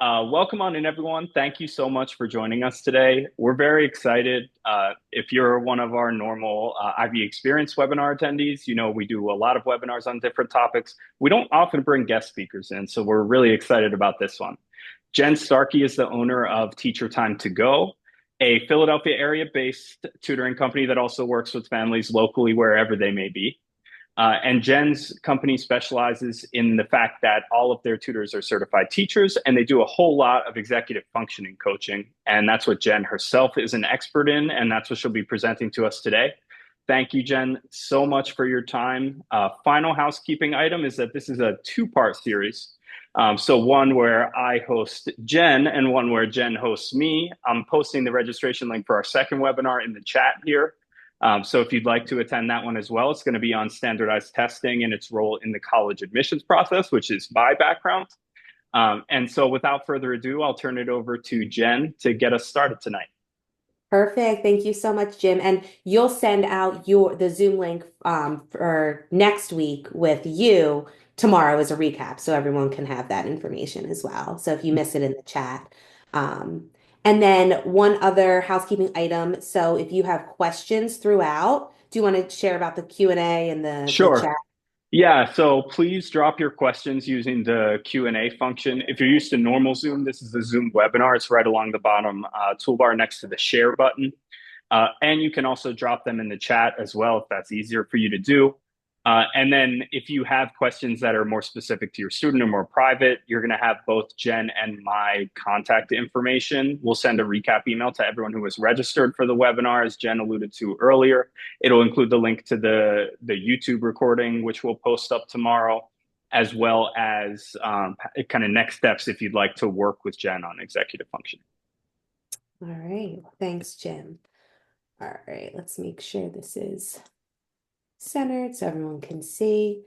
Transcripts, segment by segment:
Welcome on in, everyone. Thank you so much for joining us today. We're very excited. If you're one of our normal IB Experience webinar attendees, you know we do a lot of webinars on different topics. We don't often bring guest speakers in, so we're really excited about this one. Jen Starkie is the owner of Teacher Time to Go, a Philadelphia area-based tutoring company that also works with families locally wherever they may be. And Jen's company specializes in the fact that all of their tutors are certified teachers, and they do a whole lot of executive functioning coaching. And that's what Jen herself is an expert in, and that's what she'll be presenting to us today. Thank you, Jen, so much for your time. Final housekeeping item is that this is a two-part series. So one where I host Jen and one where Jen hosts me. I'm posting the registration link for our second webinar in the chat here. So if you'd like to attend that one as well, it's going to be on standardized testing and its role in the college admissions process, which is my background. And so without further ado, I'll turn it over to Jen to get us started tonight. Perfect. Thank you so much, Jim. And you'll send out the Zoom link for next week with you tomorrow as a recap, so everyone can have that information as well. So if you miss it in the chat. Um, and then one other housekeeping item. So if you have questions throughout, do you want to share about the Q&A and the chat? Sure. Yeah, so please drop your questions using the Q&A function. If you're used to normal Zoom, this is a Zoom webinar. It's right along the bottom toolbar next to the share button. And you can also drop them in the chat as well if that's easier for you to do. And then if you have questions that are more specific to your student or more private, you're going to have both Jen and my contact information. We'll send a recap email to everyone who was registered for the webinar, as Jen alluded to earlier. It'll include the link to the YouTube recording, which we'll post up tomorrow, as well as kind of next steps if you'd like to work with Jen on executive function. All right. Thanks, Jim. All right. Let's make sure this is centered so everyone can see.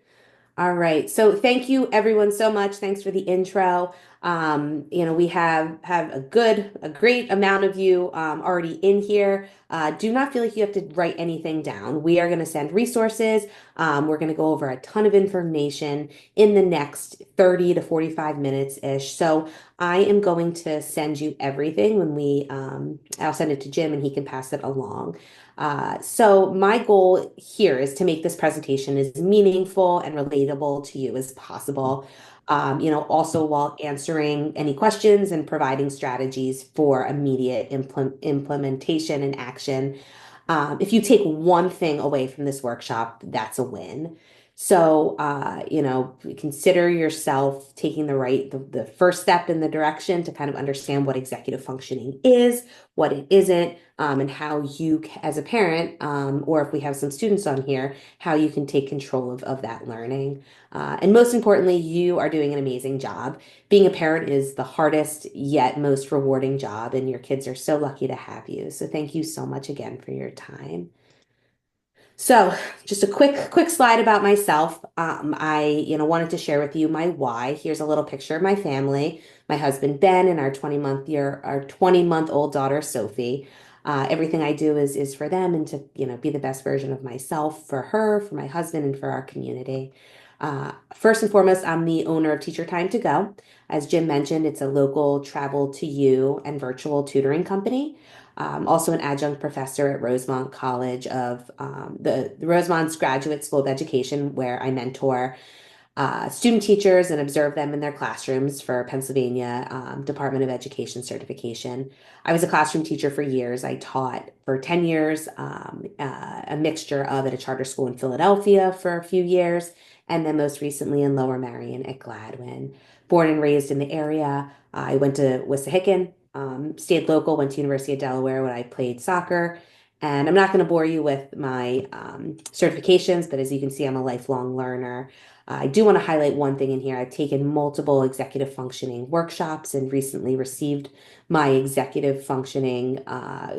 All right. So thank you everyone so much. Thanks for the intro. We have a great amount of you already in here. Do not feel like you have to write anything down. We are going to send resources. We're going to go over a ton of information in the next 30 to 45 minutes ish. So I am going to send you everything I'll send it to Jim and he can pass it along. So my goal here is to make this presentation as meaningful and relatable to you as possible. Also while answering any questions and providing strategies for immediate implementation and action. If you take one thing away from this workshop, that's a win. So, consider yourself taking the first step in the direction to kind of understand what executive functioning is, what it isn't, and how you, as a parent, or if we have some students on here, how you can take control of that learning. And most importantly, you are doing an amazing job. Being a parent is the hardest yet most rewarding job, and your kids are so lucky to have you. So thank you so much again for your time. So, just a quick slide about myself. I, wanted to share with you my why. Here's a little picture of my family, my husband Ben, and our 20-month-old daughter Sophie. Everything I do is for them and to, be the best version of myself for her, for my husband, and for our community. First and foremost, I'm the owner of Teacher Time to Go. As Jim mentioned, it's a local travel to you and virtual tutoring company. Also an adjunct professor at Rosemont College of the Rosemont's Graduate School of Education, where I mentor student teachers and observe them in their classrooms for Pennsylvania Department of Education certification. I was a classroom teacher for years. I taught for 10 years, a mixture of at a charter school in Philadelphia for a few years, and then most recently in Lower Merion at Gladwin. Born and raised in the area, I went to Wissahickon, stayed local, went to University of Delaware when I played soccer. And I'm not going to bore you with my certifications, but as you can see, I'm a lifelong learner. I do want to highlight one thing in here. I've taken multiple executive functioning workshops and recently received my executive functioning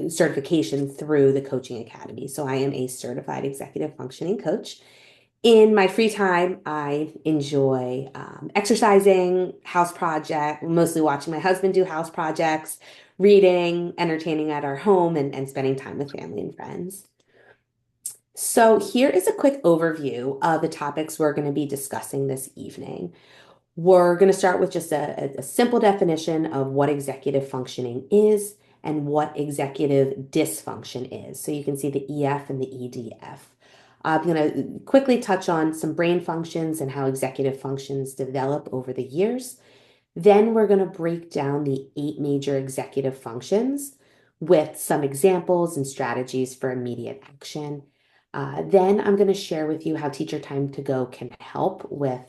certification through the Coaching Academy. So I am a certified executive functioning coach. In my free time, I enjoy exercising, house project, mostly watching my husband do house projects, reading, entertaining at our home, and spending time with family and friends. So here is a quick overview of the topics we're going to be discussing this evening. We're going to start with just a simple definition of what executive functioning is and what executive dysfunction is. So you can see the EF and the EDF. I'm going to quickly touch on some brain functions and how executive functions develop over the years. Then we're going to break down the 8 major executive functions with some examples and strategies for immediate action. Then I'm going to share with you how Teacher Time to Go can help with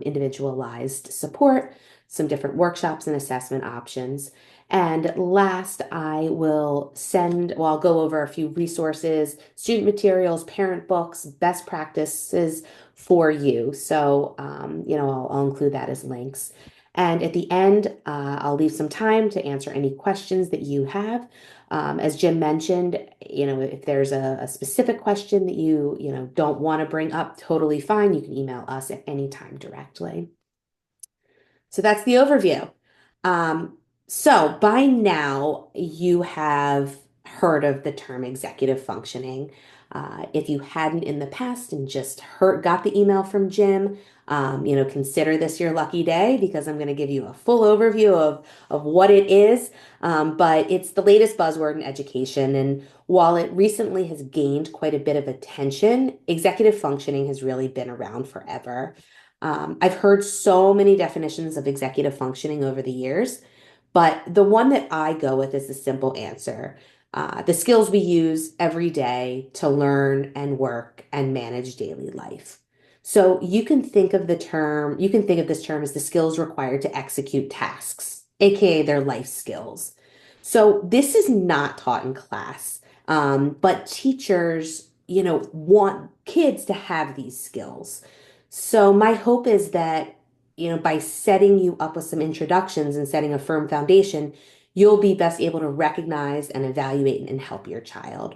individualized support, some different workshops and assessment options. And last, I'll go over a few resources, student materials, parent books, best practices for you. So, I'll include that as links. And at the end, I'll leave some time to answer any questions that you have. As Jim mentioned, if there's a specific question that you don't want to bring up, totally fine. You can email us at any time directly. So that's the overview. Um, so by now, you have heard of the term executive functioning. If you hadn't in the past and just got the email from Jim, consider this your lucky day because I'm going to give you a full overview of what it is. But it's the latest buzzword in education. And while it recently has gained quite a bit of attention, executive functioning has really been around forever. I've heard so many definitions of executive functioning over the years, but the one that I go with is the simple answer. The skills we use every day to learn and work and manage daily life. So you can think of this term as the skills required to execute tasks, aka their life skills. So this is not taught in class, but teachers, want kids to have these skills. So my hope is that, by setting you up with some introductions and setting a firm foundation, you'll be best able to recognize and evaluate and help your child.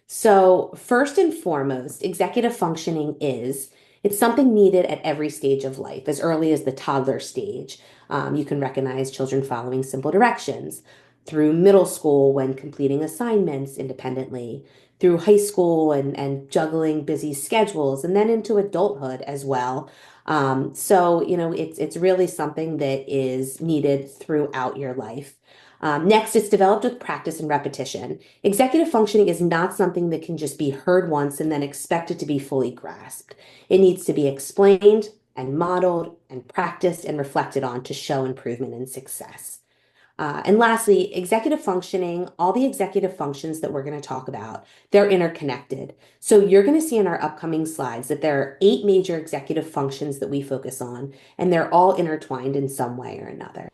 So, first and foremost, executive functioning it's something needed at every stage of life, as early as the toddler stage. You can recognize children following simple directions through middle school when completing assignments independently, through high school and juggling busy schedules, and then into adulthood as well. It's really something that is needed throughout your life. Next, it's developed with practice and repetition. Executive functioning is not something that can just be heard once and then expected to be fully grasped. It needs to be explained and modeled and practiced and reflected on to show improvement and success. And lastly, executive functioning, all the executive functions that we're going to talk about, they're interconnected. So you're going to see in our upcoming slides that there are 8 major executive functions that we focus on, and they're all intertwined in some way or another.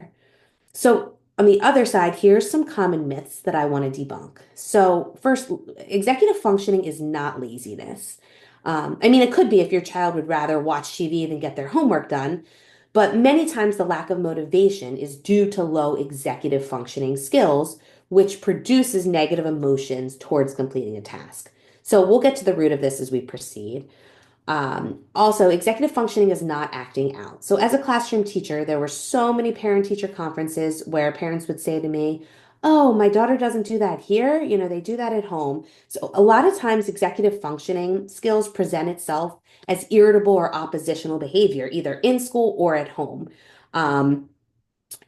So, on the other side, here's some common myths that I want to debunk. So, first, executive functioning is not laziness. It could be if your child would rather watch TV than get their homework done, but many times the lack of motivation is due to low executive functioning skills, which produces negative emotions towards completing a task. So, we'll get to the root of this as we proceed. Also, executive functioning is not acting out. So, as a classroom teacher, there were so many parent-teacher conferences where parents would say to me, "Oh, my daughter doesn't do that here. They do that at home." So, a lot of times, executive functioning skills present itself as irritable or oppositional behavior, either in school or at home. Um,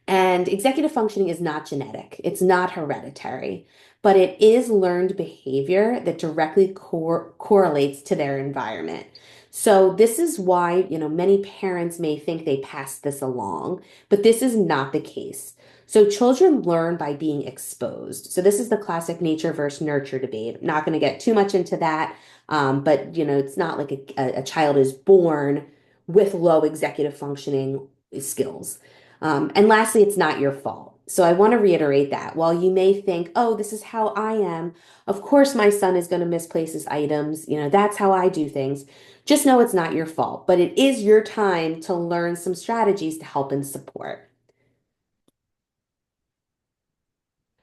and executive functioning is not genetic, it's not hereditary, but it is learned behavior that directly correlates to their environment. So this is why, many parents may think they pass this along, but this is not the case. So children learn by being exposed. So this is the classic nature versus nurture debate. I'm not going to get too much into that, but it's not like a child is born with low executive functioning skills. And lastly, it's not your fault. So I want to reiterate that while you may think, oh, this is how I am, of course my son is going to misplace his items. That's how I do things. Just know it's not your fault, but it is your time to learn some strategies to help and support.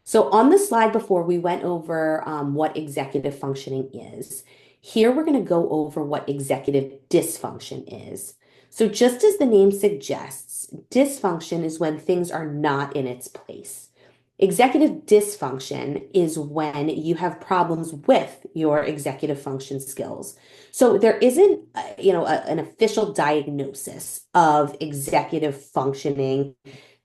So on the slide before, we went over what executive functioning is. Here we're going to go over what executive dysfunction is. So just as the name suggests, dysfunction is when things are not in its place. Executive dysfunction is when you have problems with your executive function skills. So there isn't, an official diagnosis of executive functioning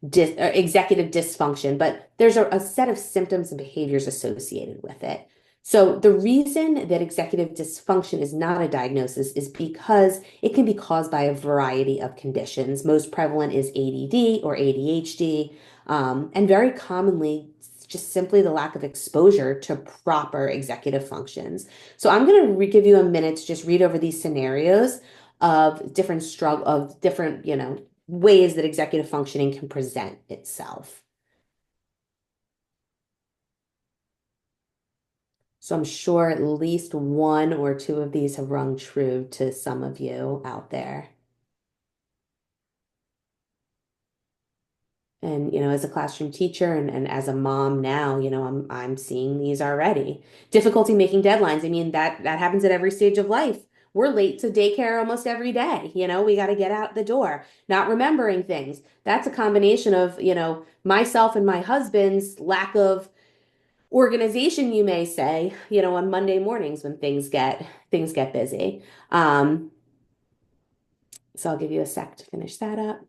or executive dysfunction, but there's a set of symptoms and behaviors associated with it. So the reason that executive dysfunction is not a diagnosis is because it can be caused by a variety of conditions. Most prevalent is ADD or ADHD, and very commonly just simply the lack of exposure to proper executive functions. So I'm going to give you a minute to just read over these scenarios of different, ways that executive functioning can present itself. So I'm sure at least one or two of these have rung true to some of you out there. And, as a classroom teacher and as a mom now, I'm seeing these already. Difficulty making deadlines. I mean, that happens at every stage of life. We're late to daycare almost every day. We got to get out the door. Not remembering things. That's a combination of, myself and my husband's lack of organization, you may say, on Monday mornings when things get busy. So I'll give you a sec to finish that up.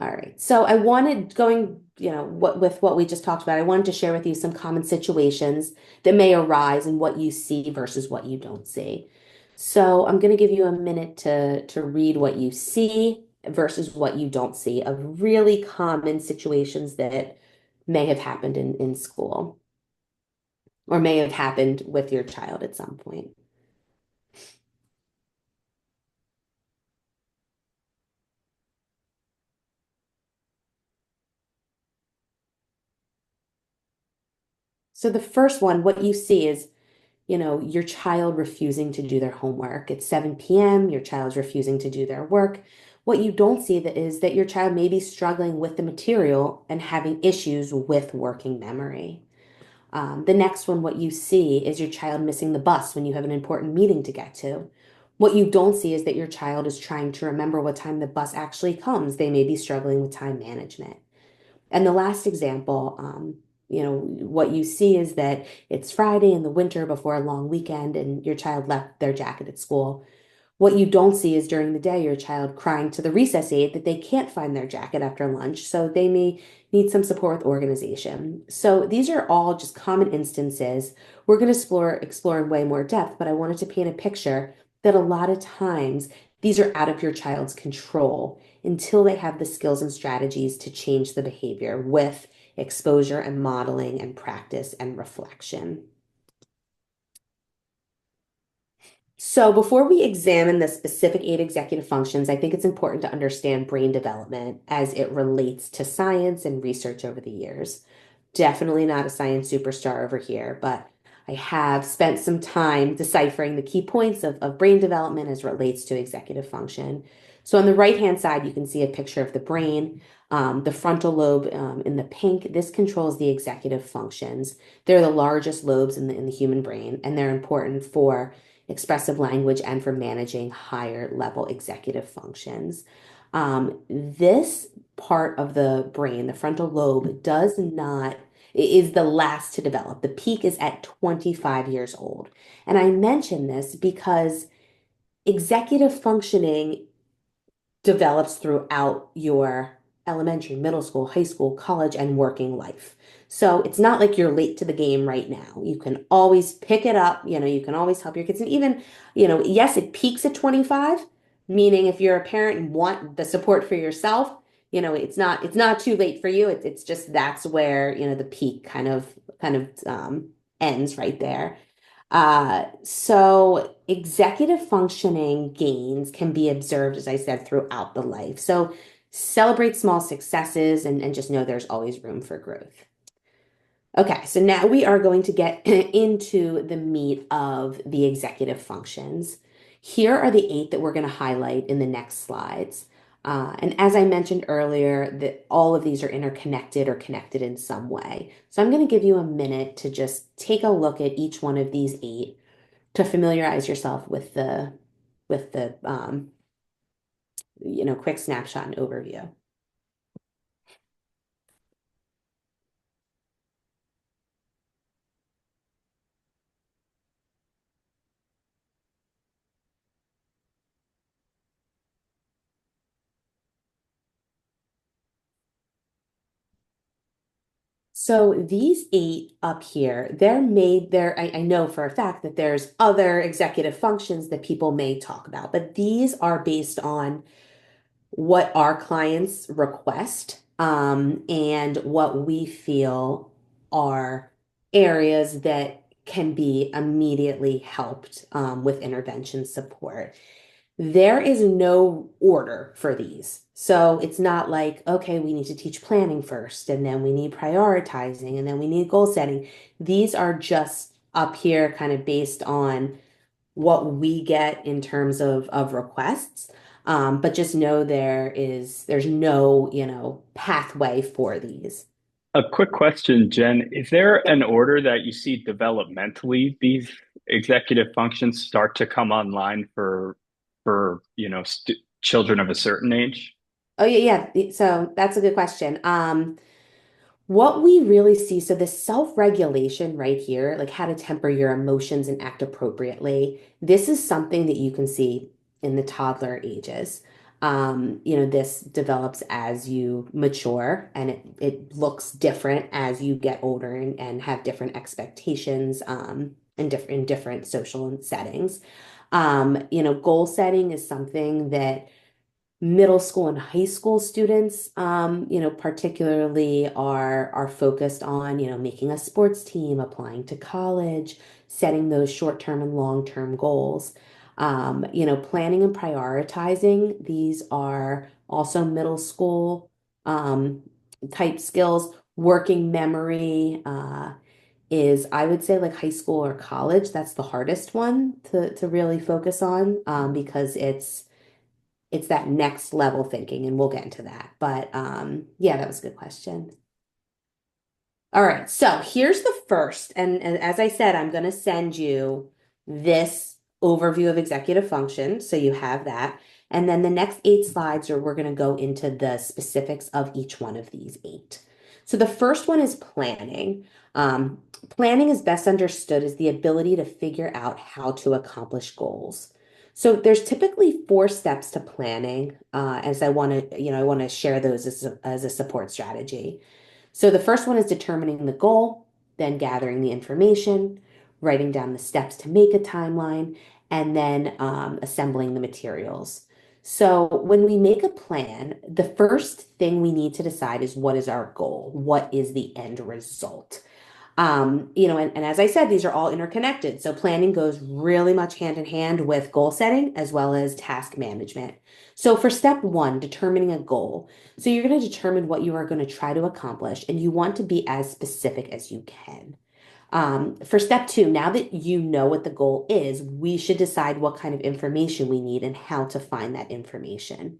All right. So I wanted going, what we just talked about, I wanted to share with you some common situations that may arise and what you see versus what you don't see. So I'm going to give you a minute to read what you see versus what you don't see of really common situations that may have happened in school or may have happened with your child at some point. So the first one, what you see is, your child refusing to do their homework. It's 7 p.m., your child's refusing to do their work. What you don't see that is that your child may be struggling with the material and having issues with working memory. The next one, what you see is your child missing the bus when you have an important meeting to get to. What you don't see is that your child is trying to remember what time the bus actually comes. They may be struggling with time management. And the last example, what you see is that it's Friday in the winter before a long weekend and your child left their jacket at school. What you don't see is during the day, your child crying to the recess aide that they can't find their jacket after lunch, so they may need some support with organization. So these are all just common instances. We're going to explore in way more depth, but I wanted to paint a picture that a lot of times these are out of your child's control until they have the skills and strategies to change the behavior with exposure and modeling and practice and reflection. So before we examine the specific 8 executive functions, I think it's important to understand brain development as it relates to science and research over the years. Definitely not a science superstar over here, but I have spent some time deciphering the key points of brain development as it relates to executive function. So on the right-hand side, you can see a picture of the brain. The frontal lobe in the pink, this controls the executive functions. They're the largest lobes in the human brain, and they're important for expressive language and for managing higher level executive functions. This part of the brain, the frontal lobe, does not, is the last to develop. The peak is at 25 years old. And I mention this because executive functioning develops throughout your elementary, middle school, high school, college, and working life. So it's not like you're late to the game right now. You can always pick it up, you can always help your kids. And even, yes, it peaks at 25, meaning if you're a parent and want the support for yourself, it's not too late for you. It's just that's where, the peak kind of ends right there. So executive functioning gains can be observed, as I said, throughout the life. So celebrate small successes and just know there's always room for growth. Okay, so now we are going to get into the meat of the executive functions. Here are the 8 that we're going to highlight in the next slides. And as I mentioned earlier, that all of these are interconnected or connected in some way. So I'm going to give you a minute to just take a look at each one of these 8 to familiarize yourself with the quick snapshot and overview. So these eight up here, they're made there. I know for a fact that there's other executive functions that people may talk about, but these are based on what our clients request, and what we feel are areas that can be immediately helped, with intervention support. There is no order for these. So it's not like, okay, we need to teach planning first, and then we need prioritizing, and then we need goal setting. These are just up here kind of based on what we get in terms of requests. But just know there's no, pathway for these. A quick question, Jen. Is there an order that you see developmentally these executive functions start to come online for st children of a certain age? Oh yeah. So that's a good question. What we really see, so the self-regulation right here, like how to temper your emotions and act appropriately, this is something that you can see in the toddler ages. This develops as you mature, and it looks different as you get older and have different expectations, in different social settings. Goal setting is something that middle school and high school students, particularly are focused on, making a sports team, applying to college, setting those short-term and long-term goals. Planning and prioritizing, these are also middle school, type skills. Working memory, is, I would say, like high school or college. That's the hardest one to really focus on, because it's that next level thinking, and we'll get into that. But yeah, that was a good question. All right, so here's the first, and as I said, I'm going to send you this overview of executive function, so you have that. And then the next eight slides are we're going to go into the specifics of each one of these eight. So the first one is planning. Planning is best understood as the ability to figure out how to accomplish goals. So there's typically four steps to planning, as I want to share those as a support strategy. So the first one is determining the goal, then gathering the information, writing down the steps to make a timeline, and then assembling the materials. So when we make a plan, the first thing we need to decide is what is our goal? What is the end result? And as I said, these are all interconnected. So planning goes really much hand in hand with goal setting as well as task management. So for step one, determining a goal. So you're going to determine what you are going to try to accomplish, and you want to be as specific as you can. For step two, now that you know what the goal is, we should decide what kind of information we need and how to find that information.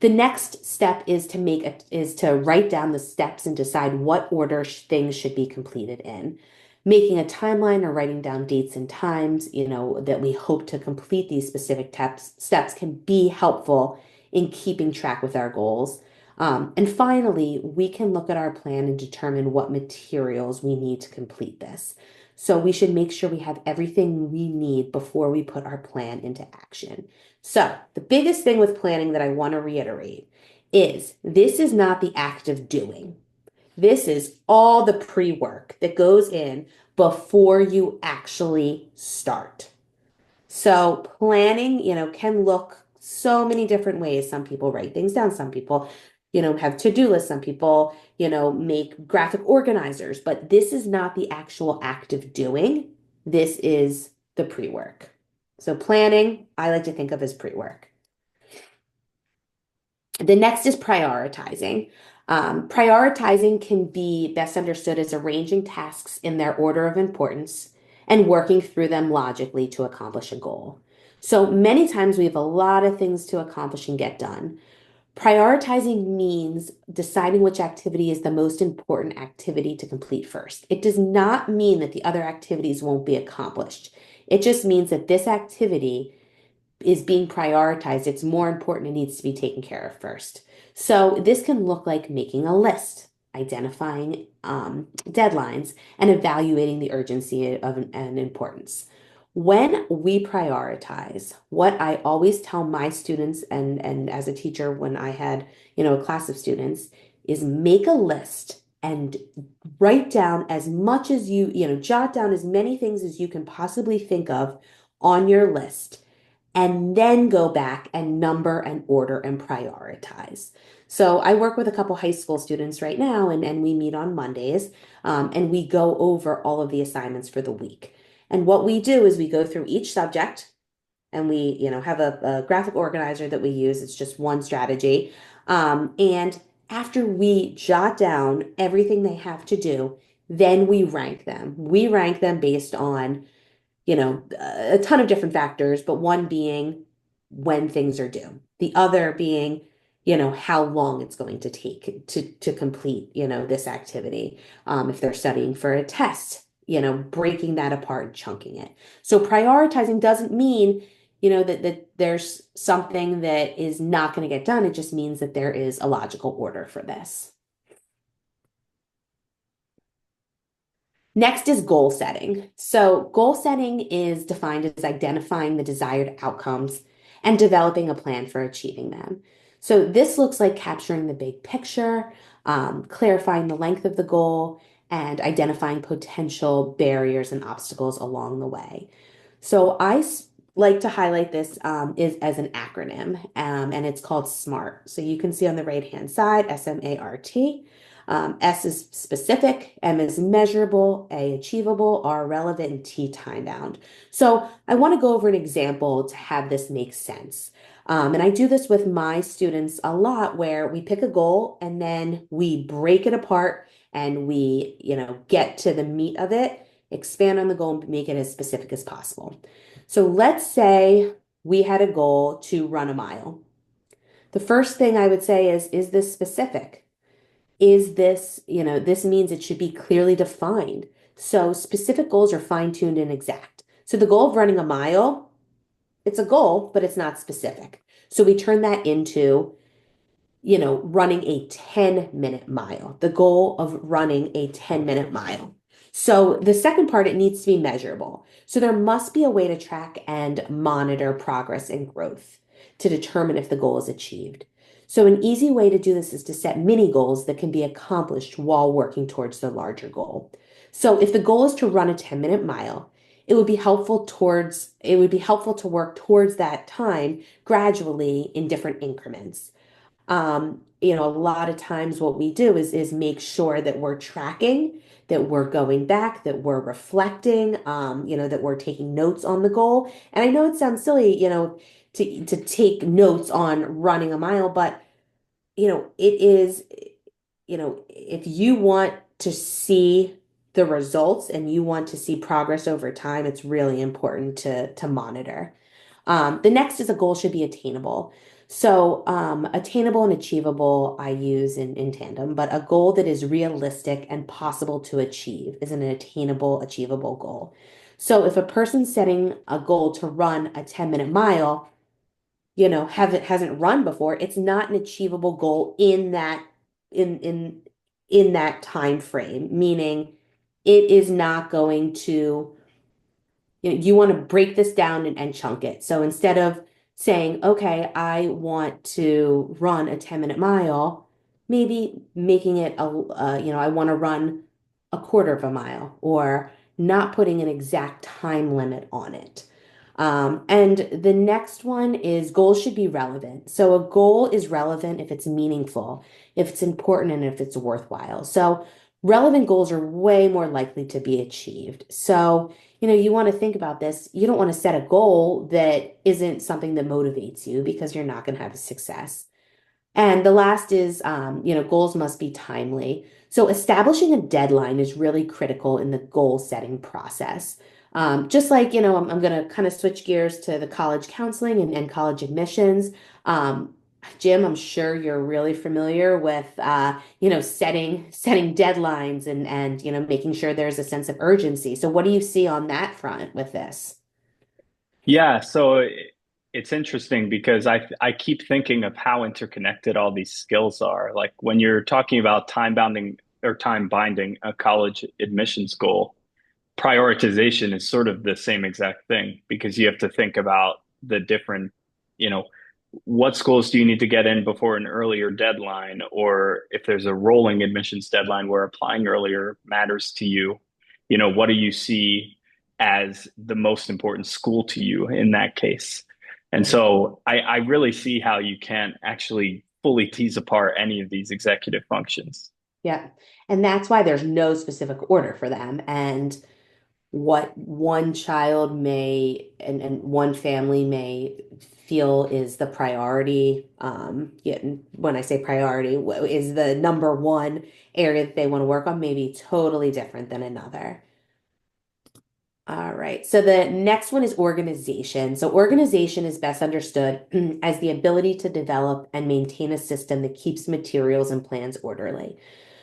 The next step is to write down the steps and decide what order things should be completed in. Making a timeline or writing down dates and times, that we hope to complete these specific steps can be helpful in keeping track with our goals. And finally, we can look at our plan and determine what materials we need to complete this. So we should make sure we have everything we need before we put our plan into action. So, the biggest thing with planning that I want to reiterate is this is not the act of doing. This is all the pre-work that goes in before you actually start. So, planning, can look so many different ways. Some people write things down, some people, have to-do lists, some people, make graphic organizers, but this is not the actual act of doing. This is the pre-work. So planning, I like to think of as pre-work. The next is prioritizing. Prioritizing can be best understood as arranging tasks in their order of importance and working through them logically to accomplish a goal. So many times we have a lot of things to accomplish and get done. Prioritizing means deciding which activity is the most important activity to complete first. It does not mean that the other activities won't be accomplished. It just means that this activity is being prioritized. It's more important. It needs to be taken care of first. So this can look like making a list, identifying deadlines, and evaluating the urgency of and importance. When we prioritize, what I always tell my students and as a teacher when I had, a class of students is make a list and write down as much as jot down as many things as you can possibly think of on your list, and then go back and number and order and prioritize. So I work with a couple high school students right now, and we meet on Mondays, and we go over all of the assignments for the week. And what we do is we go through each subject and we, have a graphic organizer that we use. It's just one strategy. And after we jot down everything they have to do, then we rank them. We rank them based on, a ton of different factors, but one being when things are due. The other being, how long it's going to take to complete, this activity. If they're studying for a test, breaking that apart and chunking it. So prioritizing doesn't mean, that there's something that is not going to get done. It just means that there is a logical order for this. Next is goal setting. So, goal setting is defined as identifying the desired outcomes and developing a plan for achieving them. So, this looks like capturing the big picture, clarifying the length of the goal, and identifying potential barriers and obstacles along the way. So, like to highlight this is as an acronym, and it's called SMART. So, you can see on the right hand side, SMART. S is specific, M is measurable, A achievable, R relevant, and T time bound. So I want to go over an example to have this make sense. And I do this with my students a lot where we pick a goal and then we break it apart and we, get to the meat of it, expand on the goal and make it as specific as possible. So let's say we had a goal to run a mile. The first thing I would say is this specific? Is this, this means it should be clearly defined. So specific goals are fine-tuned and exact. So the goal of running a mile, it's a goal, but it's not specific. So we turn that into, running a 10-minute mile, the goal of running a 10-minute mile. So the second part, it needs to be measurable. So there must be a way to track and monitor progress and growth to determine if the goal is achieved. So an easy way to do this is to set mini goals that can be accomplished while working towards the larger goal. So if the goal is to run a 10-minute mile, it would be helpful to work towards that time gradually in different increments. A lot of times what we do is make sure that we're tracking, that we're going back, that we're reflecting, that we're taking notes on the goal. And I know it sounds silly, to take notes on running a mile, but it is, if you want to see the results and you want to see progress over time, it's really important to monitor. The next is a goal should be attainable. So, attainable and achievable, I use in tandem, but a goal that is realistic and possible to achieve is an attainable, achievable goal. So, if a person's setting a goal to run a 10-minute mile, hasn't run before, it's not an achievable goal in in in that time frame, meaning it is not going to, you want to break this down and chunk it. So instead of saying, okay, I want to run a 10-minute mile, maybe making it I want to run a quarter of a mile, or not putting an exact time limit on it. And the next one is goals should be relevant. So a goal is relevant if it's meaningful, if it's important, and if it's worthwhile. So relevant goals are way more likely to be achieved. So, you want to think about this. You don't want to set a goal that isn't something that motivates you because you're not going to have success. And the last is, goals must be timely. So establishing a deadline is really critical in the goal setting process. Just like, I'm going to kind of switch gears to the college counseling and college admissions. Jim, I'm sure you're really familiar with, setting deadlines and, making sure there's a sense of urgency. So what do you see on that front with this? Yeah, it's interesting because I keep thinking of how interconnected all these skills are. Like when you're talking about time bounding or time binding a college admissions goal, prioritization is sort of the same exact thing because you have to think about the different, you know, what schools do you need to get in before an earlier deadline, or if there's a rolling admissions deadline where applying earlier matters to you, what do you see as the most important school to you in that case? And Right. so I really see how you can't actually fully tease apart any of these executive functions. Yeah. And that's why there's no specific order for them. And what one child may and one family may feel is the priority. Yeah, when I say priority, is the number one area that they want to work on, may be totally different than another. All right. So the next one is organization. So organization is best understood as the ability to develop and maintain a system that keeps materials and plans orderly.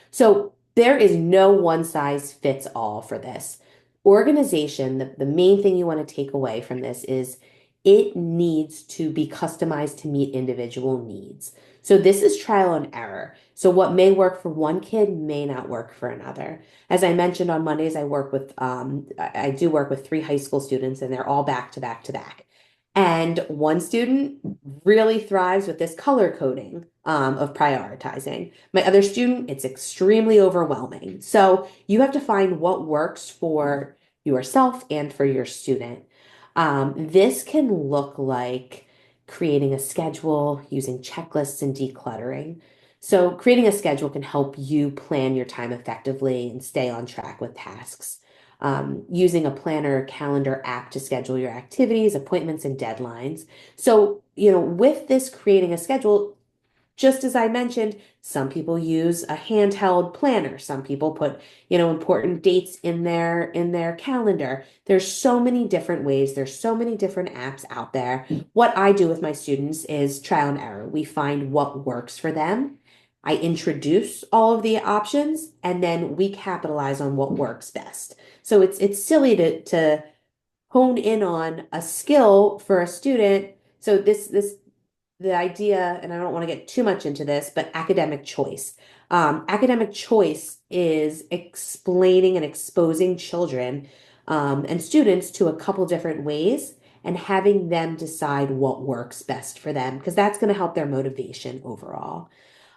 So there is no one size fits all for this. Organization, the main thing you want to take away from this is it needs to be customized to meet individual needs. So this is trial and error. So what may work for one kid may not work for another. As I mentioned on Mondays, I do work with three high school students and they're all back to back to back. And one student really thrives with this color coding of prioritizing. My other student, it's extremely overwhelming. So you have to find what works for yourself and for your student. This can look like creating a schedule, using checklists, and decluttering. So, creating a schedule can help you plan your time effectively and stay on track with tasks. Using a planner or calendar app to schedule your activities, appointments, and deadlines. So, with this creating a schedule, just as I mentioned, some people use a handheld planner. Some people put, important dates in their calendar. There's so many different ways. There's so many different apps out there. What I do with my students is trial and error. We find what works for them. I introduce all of the options and then we capitalize on what works best. So it's silly to hone in on a skill for a student. So this the idea, and I don't want to get too much into this, but academic choice. Academic choice is explaining and exposing children and students to a couple different ways and having them decide what works best for them, because that's going to help their motivation overall.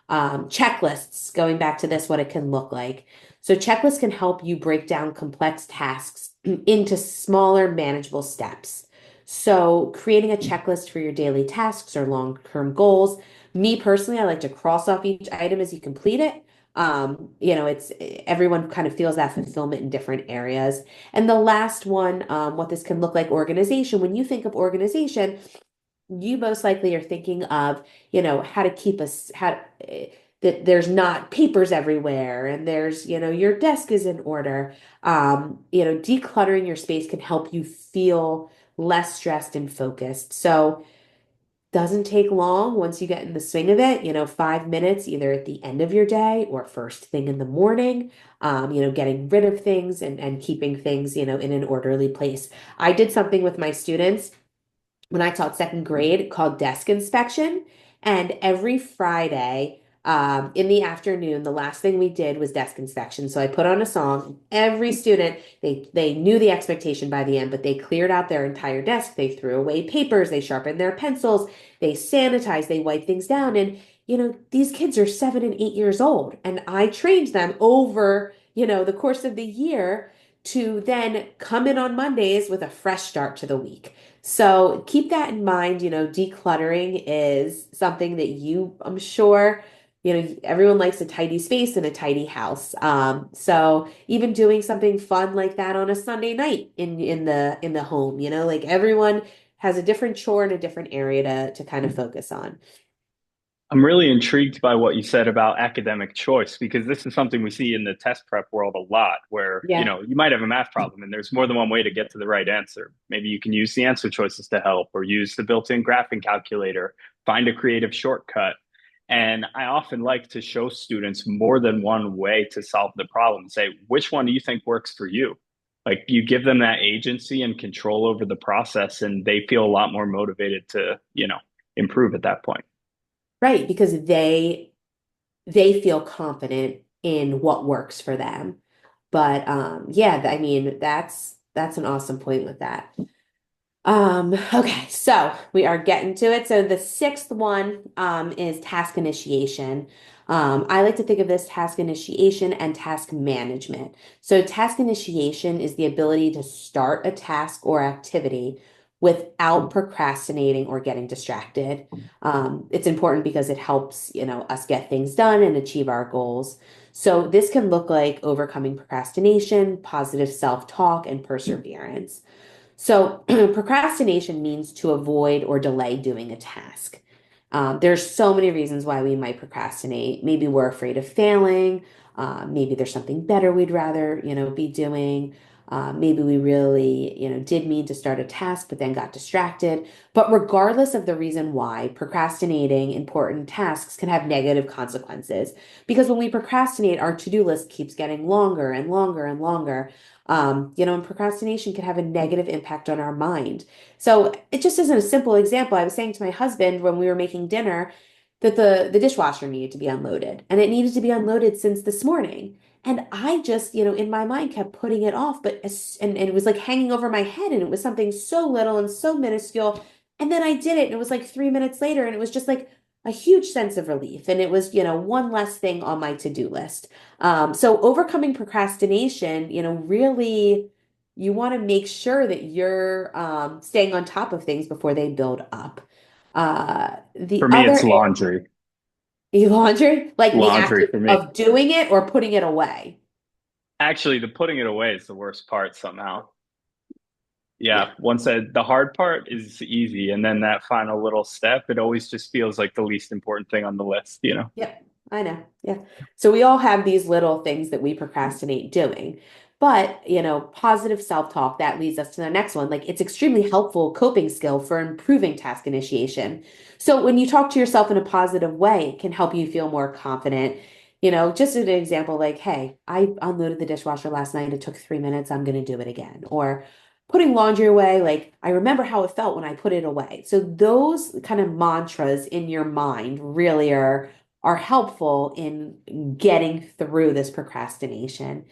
Checklists, going back to this, what it can look like. So, checklists can help you break down complex tasks into smaller, manageable steps. So, creating a checklist for your daily tasks or long-term goals. Me personally, I like to cross off each item as you complete it. It's everyone kind of feels that fulfillment in different areas. And the last one, what this can look like organization. When you think of organization, you most likely are thinking of, how to keep us, how that there's not papers everywhere and there's, your desk is in order. Decluttering your space can help you feel less stressed and focused. So doesn't take long once you get in the swing of it, 5 minutes either at the end of your day or first thing in the morning, getting rid of things and keeping things, in an orderly place. I did something with my students when I taught second grade called desk inspection. And every Friday in the afternoon, the last thing we did was desk inspection. So I put on a song. Every student, they knew the expectation by the end, but they cleared out their entire desk. They threw away papers. They sharpened their pencils. They sanitized. They wiped things down. And, these kids are 7 and 8 years old. And I trained them over, the course of the year to then come in on Mondays with a fresh start to the week. So keep that in mind. Decluttering is something that I'm sure, everyone likes a tidy space and a tidy house. So even doing something fun like that on a Sunday night in the home, like everyone has a different chore and a different area to kind of focus on. I'm really intrigued by what you said about academic choice because this is something we see in the test prep world a lot where, Yeah. you might have a math problem and there's more than one way to get to the right answer. Maybe you can use the answer choices to help or use the built-in graphing calculator, find a creative shortcut. And I often like to show students more than one way to solve the problem. Say, which one do you think works for you? Like you give them that agency and control over the process and they feel a lot more motivated to, improve at that point. Right, because they feel confident in what works for them. But yeah, I mean, that's an awesome point with that. Okay, so we are getting to it. So the sixth one is task initiation. I like to think of this task initiation and task management. So task initiation is the ability to start a task or activity without procrastinating or getting distracted. It's important because it helps, us get things done and achieve our goals. So this can look like overcoming procrastination, positive self-talk, and perseverance. So, procrastination means to avoid or delay doing a task. There's so many reasons why we might procrastinate. Maybe we're afraid of failing. Maybe there's something better we'd rather, be doing. Maybe we really, did mean to start a task, but then got distracted. But regardless of the reason why, procrastinating important tasks can have negative consequences. Because when we procrastinate, our to-do list keeps getting longer and longer and longer. And procrastination can have a negative impact on our mind. So it just isn't a simple example. I was saying to my husband when we were making dinner that the dishwasher needed to be unloaded, and it needed to be unloaded since this morning. And I just, in my mind kept putting it off, and it was like hanging over my head, and it was something so little and so minuscule. And then I did it, and it was like 3 minutes later, and it was just like a huge sense of relief. And it was, one less thing on my to-do list. So overcoming procrastination, really you want to make sure that you're staying on top of things before they build up. The For me, other it's laundry. laundry, like the act Laundry for me. of doing it or putting it away. Actually, the putting it away is the worst part somehow. Yeah. Yeah, once the hard part is easy, and then that final little step, it always just feels like the least important thing on the list, you know? Yep, I know. Yeah. So we all have these little things that we procrastinate doing. But, positive self-talk, that leads us to the next one. Like it's extremely helpful coping skill for improving task initiation. So when you talk to yourself in a positive way, it can help you feel more confident. Just as an example, like, hey, I unloaded the dishwasher last night. It took 3 minutes. I'm going to do it again. Or putting laundry away, like I remember how it felt when I put it away. So those kind of mantras in your mind really are helpful in getting through this procrastination.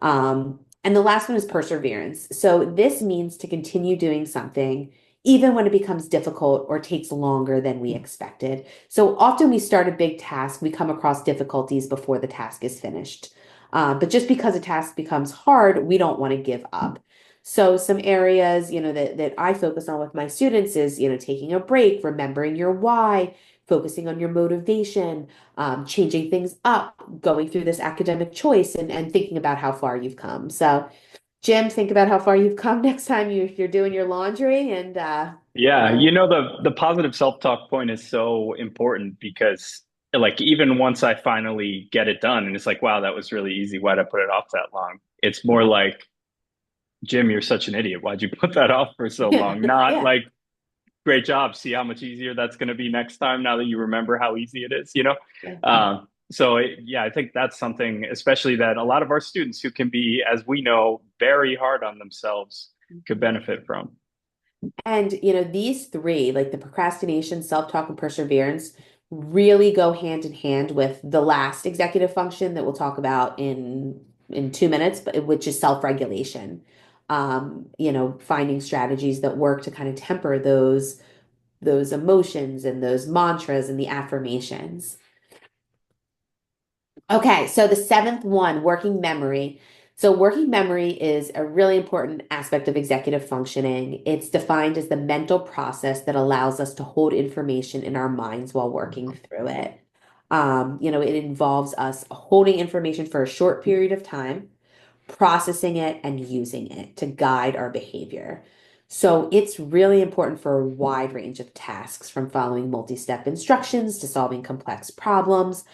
And the last one is perseverance. So this means to continue doing something even when it becomes difficult or takes longer than we expected. So often we start a big task, we come across difficulties before the task is finished. But just because a task becomes hard, we don't want to give up. So some areas, that I focus on with my students is, taking a break, remembering your why, focusing on your motivation, changing things up, going through this academic choice and thinking about how far you've come. So, Jim, think about how far you've come next time you're doing your laundry and you Yeah, know, the positive self-talk point is so important because like even once I finally get it done and it's like, wow, that was really easy. Why'd I put it off that long? It's more like, Jim, you're such an idiot. Why'd you put that off for so long? Not yeah, like, great job. See how much easier that's going to be next time now that you remember how easy it is, you know? yeah. Yeah, I think that's something, especially that a lot of our students who can be, as we know, very hard on themselves could benefit from. And these three, like the procrastination, self-talk, and perseverance, really go hand in hand with the last executive function that we'll talk about in 2 minutes, but which is self-regulation. Finding strategies that work to kind of temper those emotions and those mantras and the affirmations. Okay, so the seventh one, working memory. So, working memory is a really important aspect of executive functioning. It's defined as the mental process that allows us to hold information in our minds while working through it. It involves us holding information for a short period of time, processing it, and using it to guide our behavior. So it's really important for a wide range of tasks, from following multi-step instructions to solving complex problems.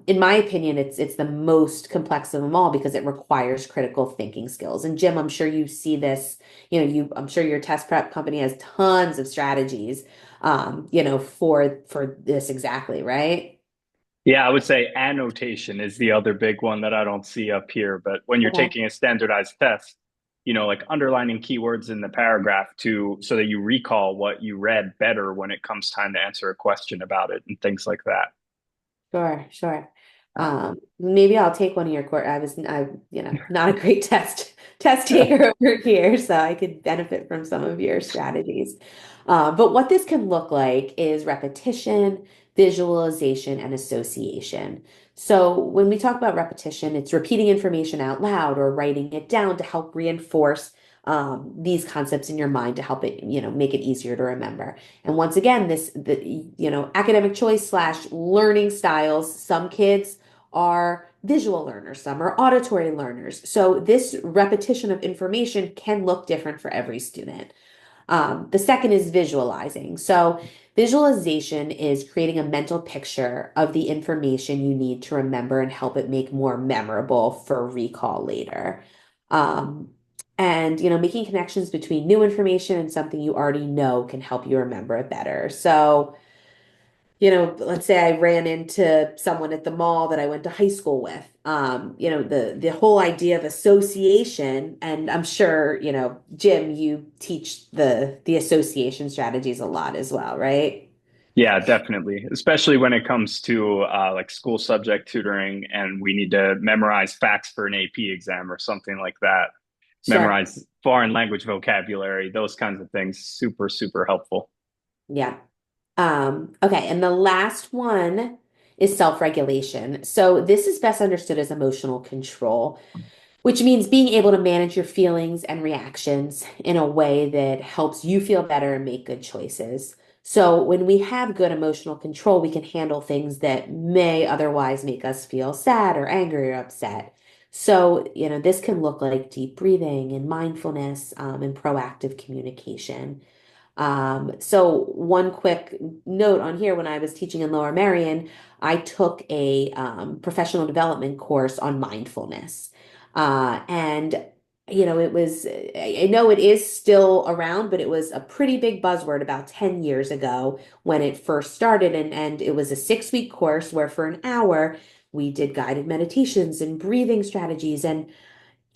In my opinion, it's the most complex of them all because it requires critical thinking skills. And Jim, I'm sure you see this, I'm sure your test prep company has tons of strategies, for this exactly, right? Yeah, I would say annotation is the other big one that I don't see up here. But when you're Okay. taking a standardized test, like underlining keywords in the paragraph to so that you recall what you read better when it comes time to answer a question about it and things like that. Sure, sure. Maybe I'll take one of your course. I, not a great test taker over here, so I could benefit from some of your strategies. But what this can look like is repetition, visualization, and association. So when we talk about repetition, it's repeating information out loud or writing it down to help reinforce these concepts in your mind to help it, make it easier to remember. And once again, academic choice slash learning styles, some kids are visual learners, some are auditory learners. So this repetition of information can look different for every student. The second is visualizing. So visualization is creating a mental picture of the information you need to remember and help it make more memorable for recall later. Um, and making connections between new information and something you already know can help you remember it better. So let's say I ran into someone at the mall that I went to high school with. The whole idea of association, and I'm sure, Jim, you teach the association strategies a lot as well, right? Yeah, definitely. Especially when it comes to like school subject tutoring and we need to memorize facts for an AP exam or something like that. Sure. Memorize foreign language vocabulary, those kinds of things. Super, super helpful. Yeah. Okay, and the last one is self-regulation. So this is best understood as emotional control, which means being able to manage your feelings and reactions in a way that helps you feel better and make good choices. So, when we have good emotional control, we can handle things that may otherwise make us feel sad or angry or upset. So, this can look like deep breathing and mindfulness, and proactive communication. So one quick note on here, when I was teaching in Lower Merion, I took a professional development course on mindfulness. And it was, I know it is still around, but it was a pretty big buzzword about 10 years ago when it first started. And it was a 6-week course where for an hour we did guided meditations and breathing strategies. And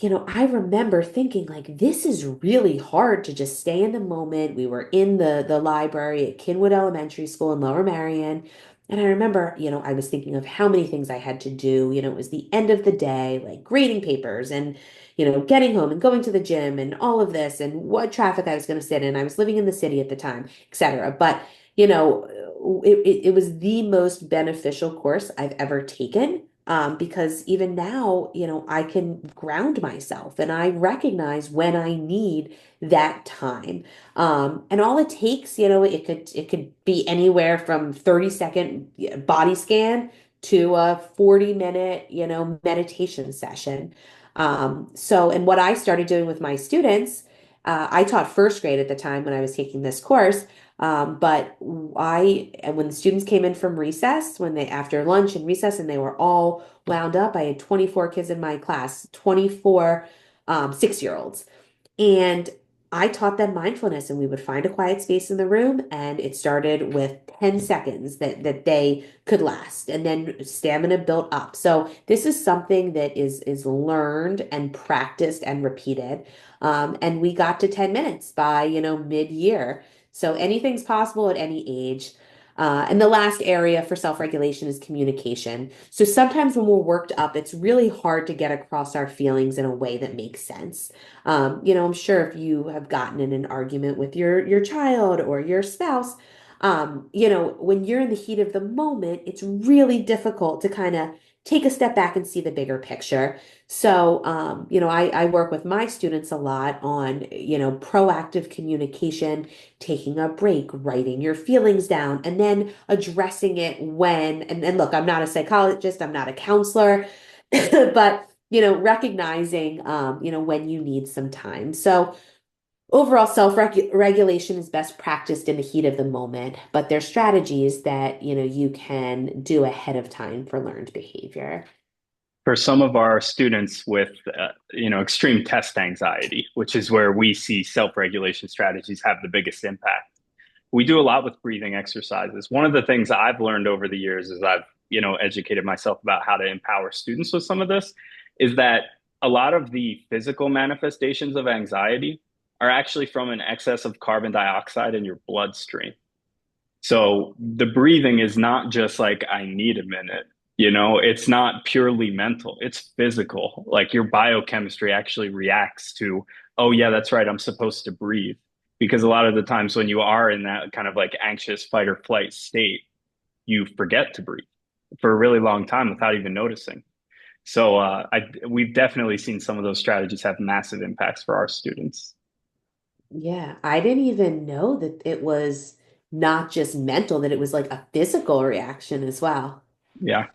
I remember thinking like this is really hard to just stay in the moment. We were in the library at Kinwood Elementary School in Lower Merion. And I remember, I was thinking of how many things I had to do. It was the end of the day, like grading papers and, getting home and going to the gym and all of this and what traffic I was going to sit in. I was living in the city at the time, etc. But, it was the most beneficial course I've ever taken because even now, I can ground myself and I recognize when I need that time. And all it takes, it could be anywhere from 30-second body scan to a 40-minute, meditation session. And what I started doing with my students, I taught first grade at the time when I was taking this course. And when the students came in from recess, when they after lunch and recess, and they were all wound up, I had 24 kids in my class, 24 6-year-olds. And I taught them mindfulness, and we would find a quiet space in the room, and it started with 10 seconds that they could last, and then stamina built up. So this is something that is learned and practiced and repeated. And we got to 10 minutes by, mid-year. So anything's possible at any age. And the last area for self-regulation is communication. So sometimes when we're worked up, it's really hard to get across our feelings in a way that makes sense. I'm sure if you have gotten in an argument with your child or your spouse, when you're in the heat of the moment, it's really difficult to kind of take a step back and see the bigger picture. So, I work with my students a lot on, proactive communication, taking a break, writing your feelings down, and then addressing it and look, I'm not a psychologist, I'm not a counselor, but recognizing, when you need some time. So overall self-regulation is best practiced in the heat of the moment, but there's strategies that, you can do ahead of time for learned behavior. For some of our students with, extreme test anxiety, which is where we see self-regulation strategies have the biggest impact. We do a lot with breathing exercises. One of the things I've learned over the years as I've, educated myself about how to empower students with some of this is that a lot of the physical manifestations of anxiety are actually from an excess of carbon dioxide in your bloodstream. So the breathing is not just like, I need a minute. It's not purely mental, it's physical. Like your biochemistry actually reacts to, oh, yeah, that's right, I'm supposed to breathe. Because a lot of the times when you are in that kind of like anxious fight or flight state, you forget to breathe for a really long time without even noticing. So we've definitely seen some of those strategies have massive impacts for our students. Yeah, I didn't even know that it was not just mental, that it was like a physical reaction as well. Yeah.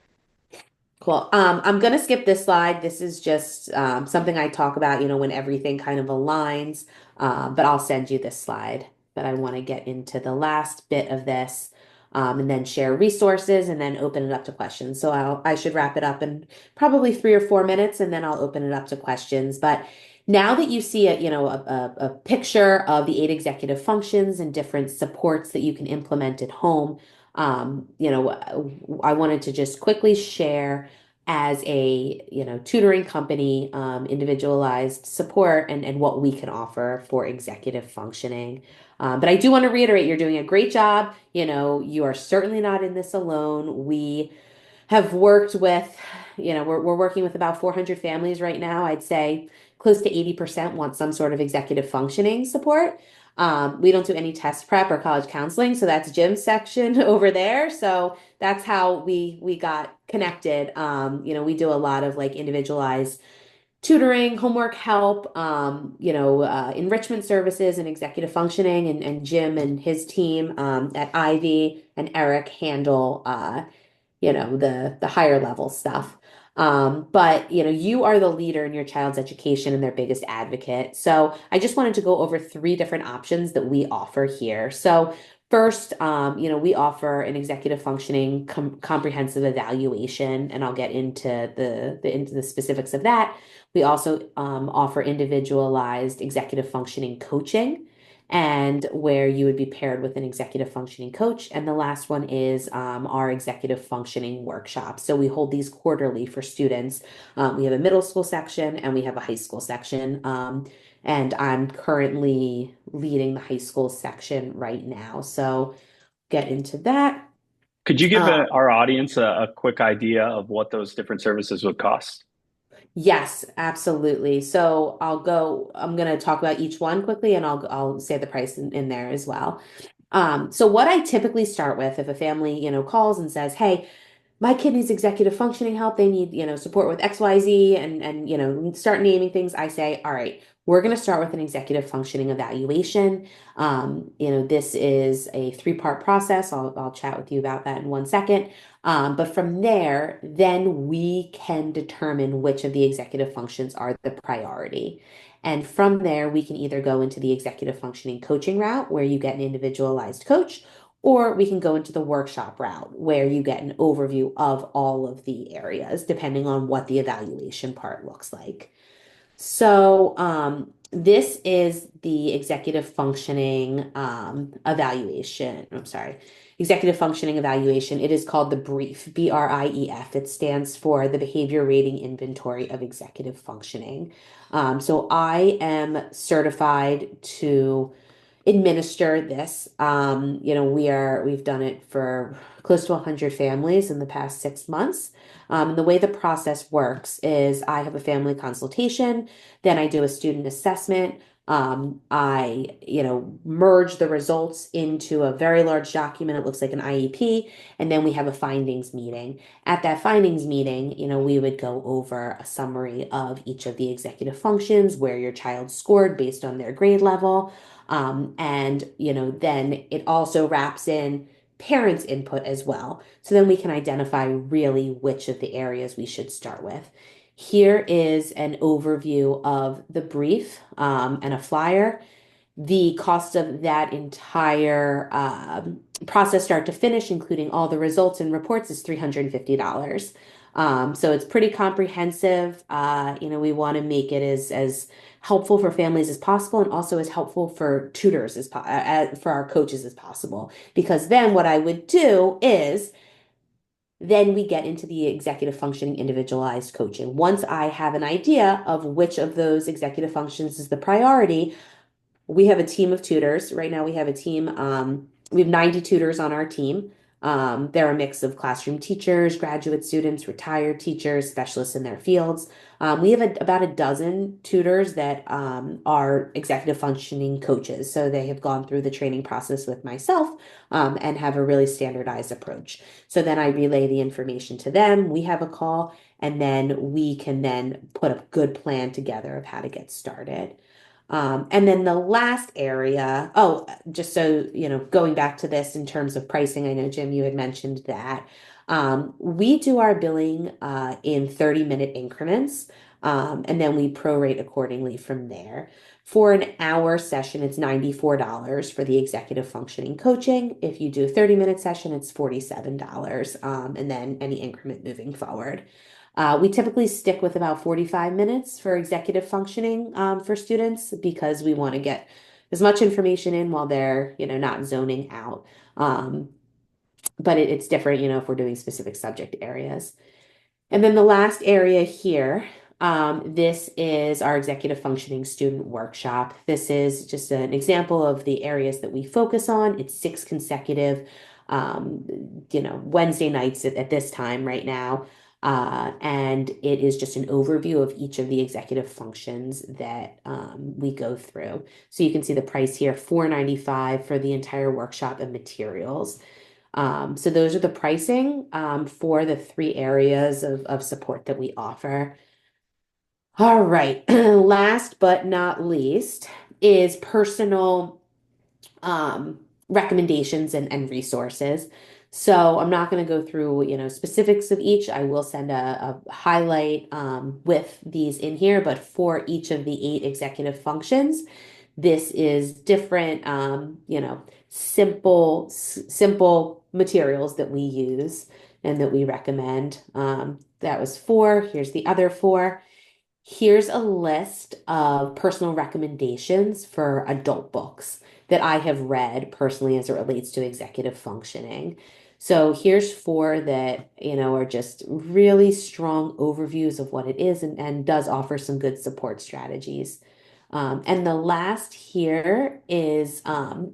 Cool. I'm gonna skip this slide. This is just something I talk about, when everything kind of aligns. But I'll send you this slide. But I want to get into the last bit of this, and then share resources, and then open it up to questions. So I should wrap it up in probably 3 or 4 minutes, and then I'll open it up to questions. But now that you see a picture of the 8 executive functions and different supports that you can implement at home, I wanted to just quickly share as a tutoring company, individualized support and what we can offer for executive functioning. But I do want to reiterate, you're doing a great job. You are certainly not in this alone. We have worked with, we're working with about 400 families right now. I'd say close to 80% want some sort of executive functioning support. We don't do any test prep or college counseling, so that's Jim's section over there. So that's how we got connected. We do a lot of like individualized tutoring, homework help, enrichment services and executive functioning. And Jim and his team at Ivy and Eric handle the higher level stuff. But you are the leader in your child's education and their biggest advocate. So I just wanted to go over 3 different options that we offer here. So first, we offer an executive functioning comprehensive evaluation, and I'll get into the specifics of that. We also offer individualized executive functioning coaching, and where you would be paired with an executive functioning coach. And the last one is our executive functioning workshop. So we hold these quarterly for students. We have a middle school section and we have a high school section. And I'm currently leading the high school section right now. So get into that. Could you give Uh, our audience a quick idea of what those different services would cost? Yes, absolutely. So I'm going to talk about each one quickly and I'll say the price in there as well. So what I typically start with if a family, calls and says, "Hey, my kid needs executive functioning help. They need, support with XYZ," and start naming things. I say, all right, we're going to start with an executive functioning evaluation. This is a 3-part process. I'll chat with you about that in 1 second. But from there, then we can determine which of the executive functions are the priority. And from there, we can either go into the executive functioning coaching route where you get an individualized coach, or we can go into the workshop route where you get an overview of all of the areas, depending on what the evaluation part looks like. So, this is the executive functioning evaluation. I'm sorry, executive functioning evaluation. It is called the BRIEF, BRIEF. It stands for the Behavior Rating Inventory of Executive Functioning. So, I am certified to administer this. We've done it for close to 100 families in the past 6 months. And the way the process works is I have a family consultation, then I do a student assessment. I, merge the results into a very large document. It looks like an IEP, and then we have a findings meeting. At that findings meeting, we would go over a summary of each of the executive functions, where your child scored based on their grade level. And then it also wraps in parents' input as well. So then we can identify really which of the areas we should start with. Here is an overview of the brief and a flyer. The cost of that entire process, start to finish, including all the results and reports, is $350. So it's pretty comprehensive. We want to make it as helpful for families as possible, and also as helpful for tutors for our coaches as possible. Because then what I would do is then we get into the executive functioning individualized coaching. Once I have an idea of which of those executive functions is the priority, we have a team of tutors. Right now we have a team, we have 90 tutors on our team. They're a mix of classroom teachers, graduate students, retired teachers, specialists in their fields. We have about a dozen tutors that are executive functioning coaches. So they have gone through the training process with myself and have a really standardized approach. So then I relay the information to them. We have a call, and then we can then put a good plan together of how to get started. And then the last area, oh, just so you know, going back to this in terms of pricing, I know Jim, you had mentioned that. We do our billing in 30-minute increments, and then we prorate accordingly from there. For an hour session, it's $94 for the executive functioning coaching. If you do a 30-minute session, it's $47, and then any increment moving forward. We typically stick with about 45 minutes for executive functioning for students because we want to get as much information in while they're, not zoning out. Um, but it's different, if we're doing specific subject areas. And then the last area here, this is our executive functioning student workshop. This is just an example of the areas that we focus on. It's 6 consecutive, Wednesday nights at this time right now. And it is just an overview of each of the executive functions that we go through. So you can see the price here, $4.95 for the entire workshop and materials. So those are the pricing for the 3 areas of support that we offer. All right. Last but not least is personal recommendations and resources. So I'm not going to go through, specifics of each. I will send a highlight with these in here, but for each of the 8 executive functions, this is different, simple materials that we use and that we recommend. That was 4. Here's the other 4. Here's a list of personal recommendations for adult books that I have read personally as it relates to executive functioning. So here's 4 that, are just really strong overviews of what it is and does offer some good support strategies. And the last here is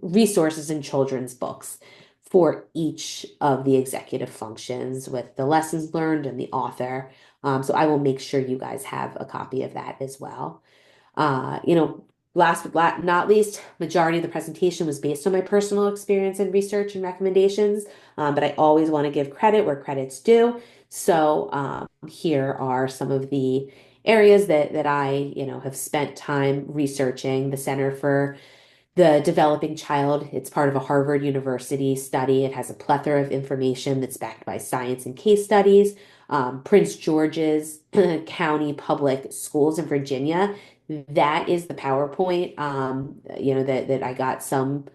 resources in children's books for each of the executive functions with the lessons learned and the author. So I will make sure you guys have a copy of that as well. Uh, you know, last but not least, majority of the presentation was based on my personal experience and research and recommendations, but I always want to give credit where credit's due. So here are some of the areas that I, have spent time researching. The Center for the Developing Child. It's part of a Harvard University study. It has a plethora of information that's backed by science and case studies. Prince George's County Public Schools in Virginia. That is the PowerPoint, that I got some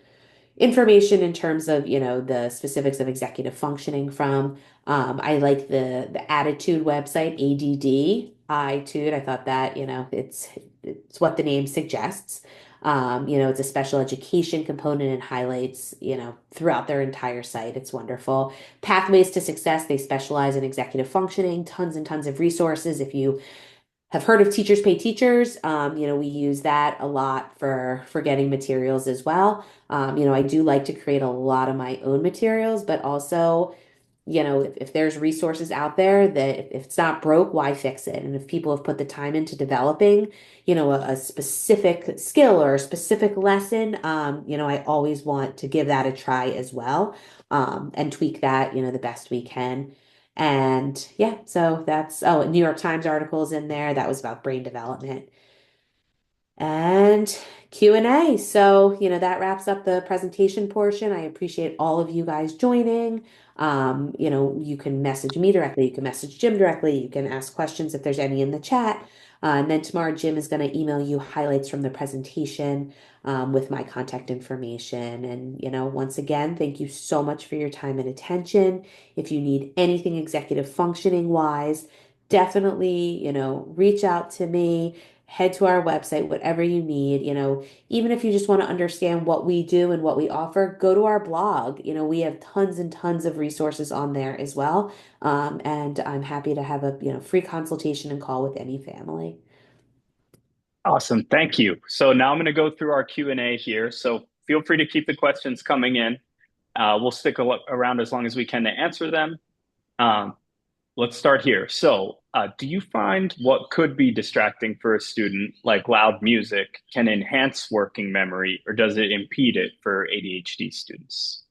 information in terms of, the specifics of executive functioning from. I like the Attitude website, ADD, I thought that, it's what the name suggests. It's a special education component and highlights, throughout their entire site. It's wonderful. Pathways to Success, they specialize in executive functioning, tons and tons of resources. If you have heard of Teachers Pay Teachers. We use that a lot for getting materials as well. I do like to create a lot of my own materials, but also, if there's resources out there that if it's not broke, why fix it? And if people have put the time into developing, a specific skill or a specific lesson, I always want to give that a try as well, and tweak that, the best we can. And yeah, so that's, oh, New York Times articles in there. That was about brain development. And Q&A. So, that wraps up the presentation portion. I appreciate all of you guys joining. You can message me directly, you can message Jim directly, you can ask questions if there's any in the chat. And then tomorrow, Jim is going to email you highlights from the presentation with my contact information. And, once again, thank you so much for your time and attention. If you need anything executive functioning wise, definitely, reach out to me, head to our website, whatever you need, even if you just want to understand what we do and what we offer, go to our blog. We have tons and tons of resources on there as well. And I'm happy to have a, free consultation and call with any family. Awesome. Thank you. So now I'm going to go through our Q&A here. So feel free to keep the questions coming in. We'll stick around as long as we can to answer them. Um, let's start here. So, do you find what could be distracting for a student, like loud music, can enhance working memory, or does it impede it for ADHD students?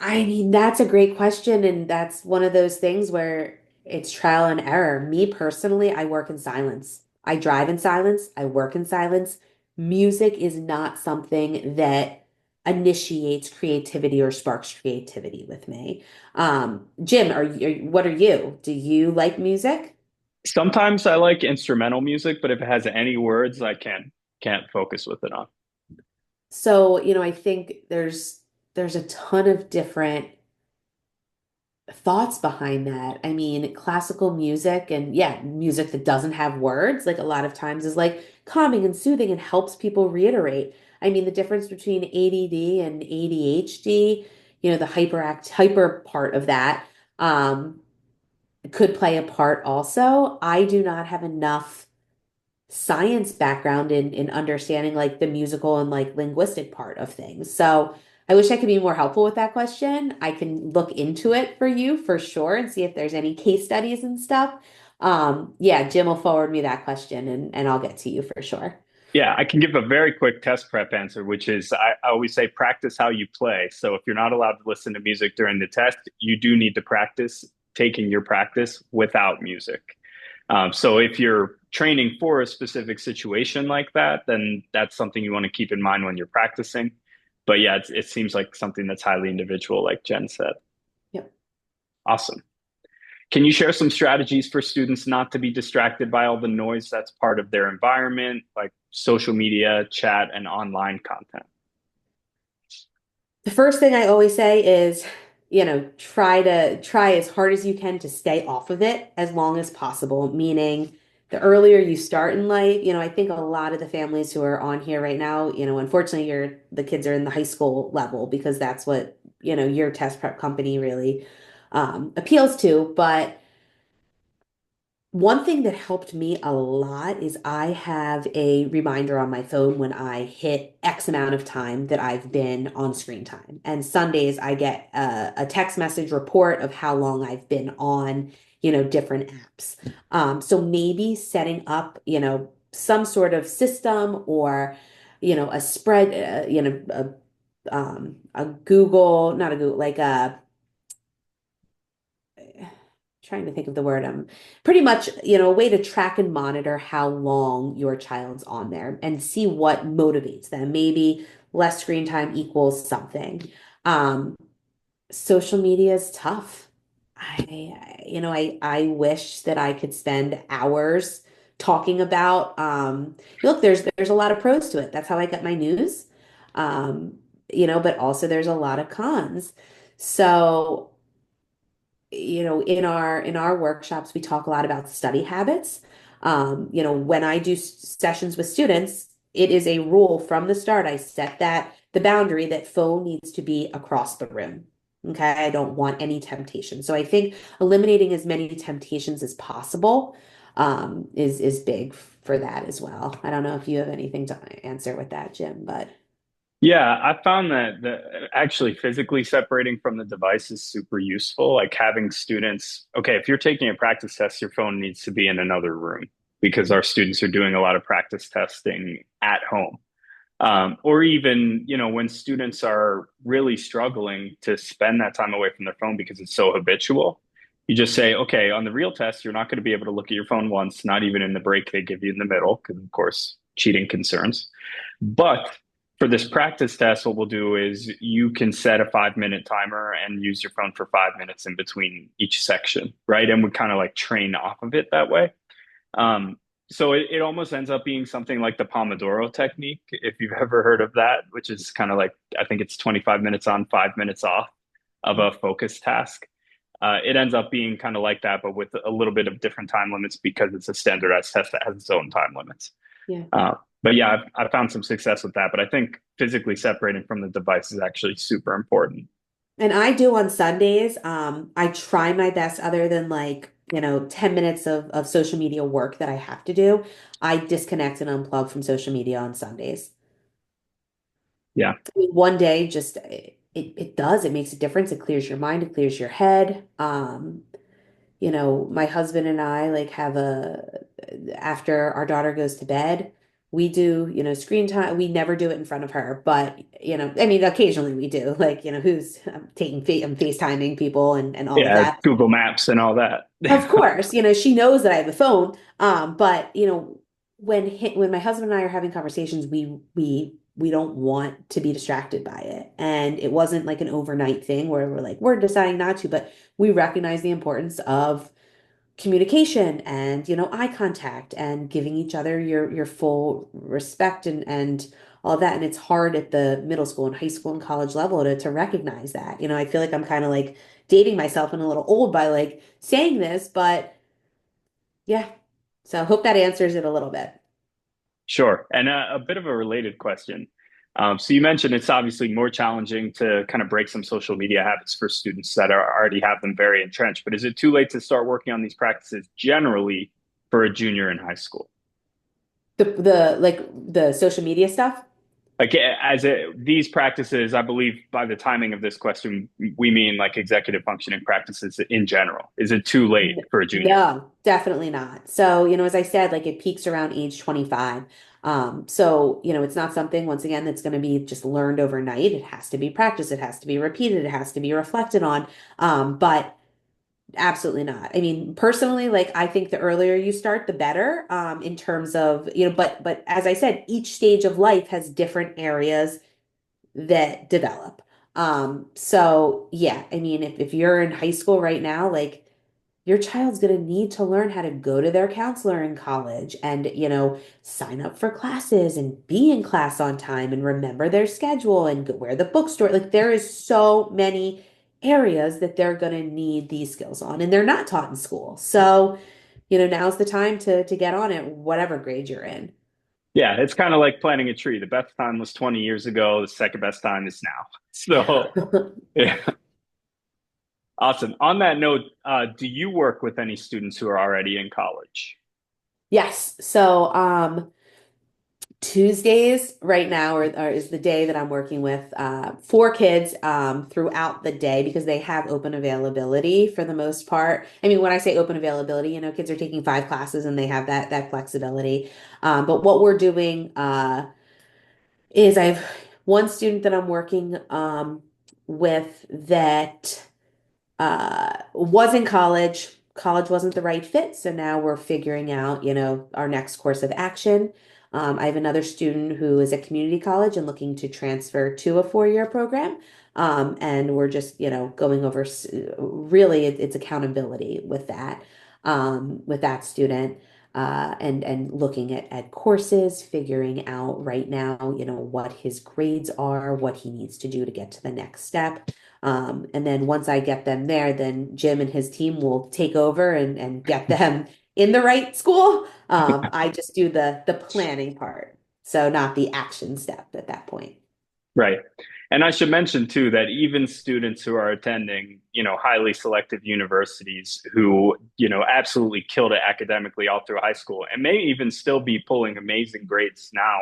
I mean, that's a great question, and that's one of those things where it's trial and error. Me personally, I work in silence. I drive in silence. I work in silence. Music is not something that initiates creativity or sparks creativity with me. Jim, what are you? Do you like music? Sometimes I like instrumental music, but if it has any words, I can't focus with it on. So, I think there's a ton of different thoughts behind that. I mean, classical music and yeah, music that doesn't have words, like a lot of times is like calming and soothing and helps people reiterate. I mean, the difference between ADD and ADHD, the hyper part of that, um, could play a part also. I do not have enough science background in understanding like the musical and like linguistic part of things. So I wish I could be more helpful with that question. I can look into it for you for sure and see if there's any case studies and stuff. Yeah, Jim will forward me that question and I'll get to you for sure. Yeah, I can give a very quick test prep answer, which is I always say practice how you play. So if you're not allowed to listen to music during the test, you do need to practice taking your practice without music. So if you're training for a specific situation like that, then that's something you want to keep in mind when you're practicing. But yeah, it seems like something that's highly individual, like Jen said. Yep. Awesome. Can you share some strategies for students not to be distracted by all the noise that's part of their environment, like social media, chat, and online content? The first thing I always say is, try as hard as you can to stay off of it as long as possible, meaning the earlier you start in life, I think a lot of the families who are on here right now, unfortunately the kids are in the high school level because that's what, your test prep company really appeals to, but one thing that helped me a lot is I have a reminder on my phone when I hit X amount of time that I've been on screen time. And Sundays, I get a text message report of how long I've been on, different apps. So maybe setting up, some sort of system or, a spread, a Google, not a Google, like a trying to think of the word pretty much a way to track and monitor how long your child's on there and see what motivates them. Maybe less screen time equals something. um Social media is tough. I wish that I could spend hours talking about look, there's a lot of pros to it. That's how I get my news. um but also there's a lot of cons. So in our workshops we talk a lot about study habits. When I do sessions with students, it is a rule from the start. I set that the boundary that phone needs to be across the room. Okay, I don't want any temptation. So I think eliminating as many temptations as possible is big for that as well. I don't know if you have anything to answer with that, Jim, but Yeah, I found that actually physically separating from the device is super useful. Like having students, okay, if you're taking a practice test, your phone needs to be in another room because our students are doing a lot of practice testing at home. Or even, when students are really struggling to spend that time away from their phone because it's so habitual, you just say, okay, on the real test, you're not going to be able to look at your phone once, not even in the break they give you in the middle, because of course, cheating concerns. But for this practice test, what we'll do is you can set a 5 minute timer and use your phone for 5 minutes in between each section, right? And we kind of like train off of it that way. Um, so it almost ends up being something like the Pomodoro technique, if you've ever heard of that, which is kind of like, I think it's 25 minutes on, 5 minutes off of a focus task. It ends up being kind of like that, but with a little bit of different time limits because it's a standardized test that has its own time limits. yeah. But yeah, I've found some success with that. But I think physically separating from the device is actually super important. And I do on Sundays. I try my best, other than like, 10 minutes of social media work that I have to do. I disconnect and unplug from social media on Sundays. Yeah. I mean, one day, just it does. It makes a difference. It clears your mind, it clears your head. My husband and I like have after our daughter goes to bed, we do, screen time. We never do it in front of her, but I mean, occasionally we do. Like, who's I'm FaceTiming people and all of Yeah, that. Google Maps and all that. Of course, she knows that I have a phone. But when my husband and I are having conversations, we don't want to be distracted by it. And it wasn't like an overnight thing where we're deciding not to, but we recognize the importance of communication and eye contact and giving each other your full respect and all of that. And it's hard at the middle school and high school and college level to recognize that. I feel like I'm kind of like dating myself and a little old by like saying this, but yeah. So hope that answers it a little bit. Sure. And a bit of a related question. So you mentioned it's obviously more challenging to kind of break some social media habits for students that already have them very entrenched. But is it too late to start working on these practices generally for a junior in high school? The like the social media stuff. Like these practices, I believe by the timing of this question, we mean like executive functioning practices in general. Is it too late for a junior? No, definitely not. So, as I said, like it peaks around age 25. So, it's not something, once again, that's going to be just learned overnight. It has to be practiced, it has to be repeated, it has to be reflected on. But absolutely not. I mean, personally, like I think the earlier you start, the better, in terms of, but as I said, each stage of life has different areas that develop. So yeah, I mean, if you're in high school right now, like your child's going to need to learn how to go to their counselor in college and, sign up for classes and be in class on time and remember their schedule and go where the bookstore. Like there is so many areas that they're going to need these skills on and they're not taught in school. So, now's the time to get on it, whatever grade you're in. Yeah, it's kind of like planting a tree. The best time was 20 years ago. The second best time is now. So, yeah, awesome. On that note, do you work with any students who are already in college? Yes. So, Tuesdays right now is the day that I'm working with four kids throughout the day because they have open availability for the most part. I mean, when I say open availability, kids are taking 5 classes and they have that flexibility. But what we're doing is I have one student that I'm working with that was in college. College wasn't the right fit, so now we're figuring out, our next course of action. I have another student who is at community college and looking to transfer to a 4-year program. And we're just, going over really it's accountability with that student. And looking at courses, figuring out right now, what his grades are, what he needs to do to get to the next step. And then once I get them there, then Jim and his team will take over and get them in the right school. I just do the planning part, so not the action step at that point. Right. And I should mention too that even students who are attending, highly selective universities who, absolutely killed it academically all through high school and may even still be pulling amazing grades now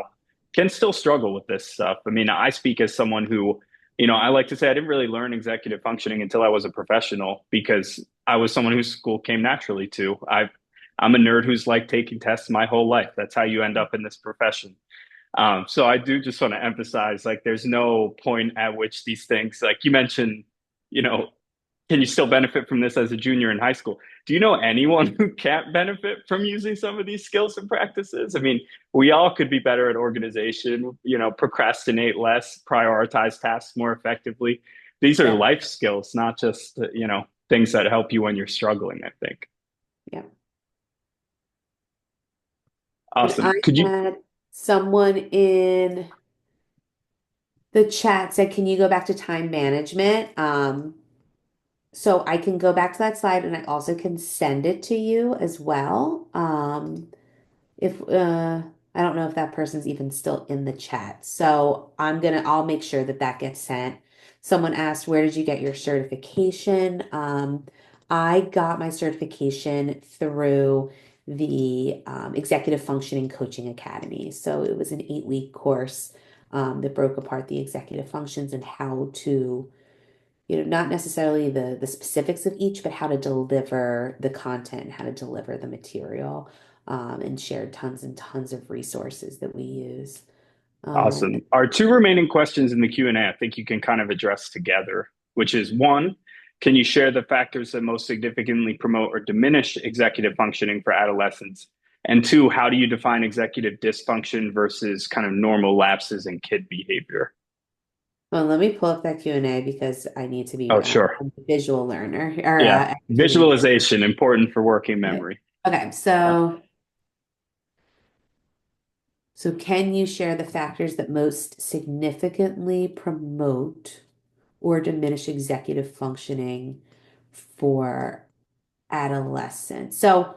can still struggle with this stuff. I mean, I speak as someone who, I like to say I didn't really learn executive functioning until I was a professional because I was someone whose school came naturally to. I'm a nerd who's like taking tests my whole life. That's how you end up in this profession. So I do just want to emphasize, like, there's no point at which these things, like you mentioned, you know, can you still benefit from this as a junior in high school? Do you know anyone who can't benefit from using some of these skills and practices? I mean, we all could be better at organization, procrastinate less, prioritize tasks more effectively. These are Yeah, life skills, not just, things that help you when you're struggling, I think. yeah. And I Awesome. Could you had someone in the chat said, "Can you go back to time management?" So I can go back to that slide and I also can send it to you as well. If I don't know if that person's even still in the chat. So I'll make sure that that gets sent. Someone asked, where did you get your certification? I got my certification through the Executive Functioning Coaching Academy. So it was an 8-week course. that broke apart the executive functions and how to, not necessarily the specifics of each, but how to deliver the content and how to deliver the material, and shared tons and tons of resources that we use. Awesome. Our two remaining questions in the Q&A, I think you can kind of address together, which is one, can you share the factors that most significantly promote or diminish executive functioning for adolescents? And two, how do you define executive dysfunction versus kind of normal lapses in kid behavior? Well, let me pull up that Q&A because I need to be Oh, sure. I'm a visual learner or Yeah. activity. Visualization, important for working Okay. memory. Okay, Yeah. so can you share the factors that most significantly promote or diminish executive functioning for adolescents? So,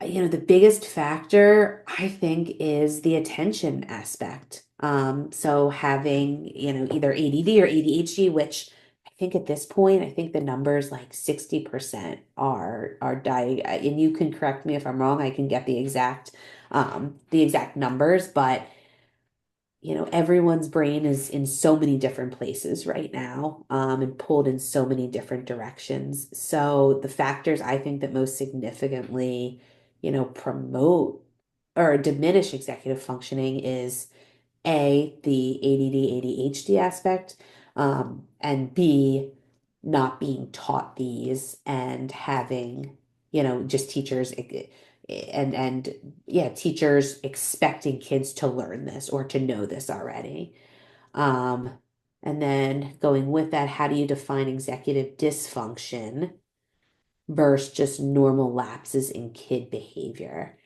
the biggest factor I think is the attention aspect. So having, either ADD or ADHD, which I think at this point, I think the numbers like 60% are and you can correct me if I'm wrong, I can get the exact numbers, but everyone's brain is in so many different places right now, and pulled in so many different directions. So the factors I think that most significantly, promote or diminish executive functioning is A, the ADD, ADHD aspect, and B, not being taught these and having, just teachers and yeah, teachers expecting kids to learn this or to know this already. Um, and then going with that, how do you define executive dysfunction versus just normal lapses in kid behavior?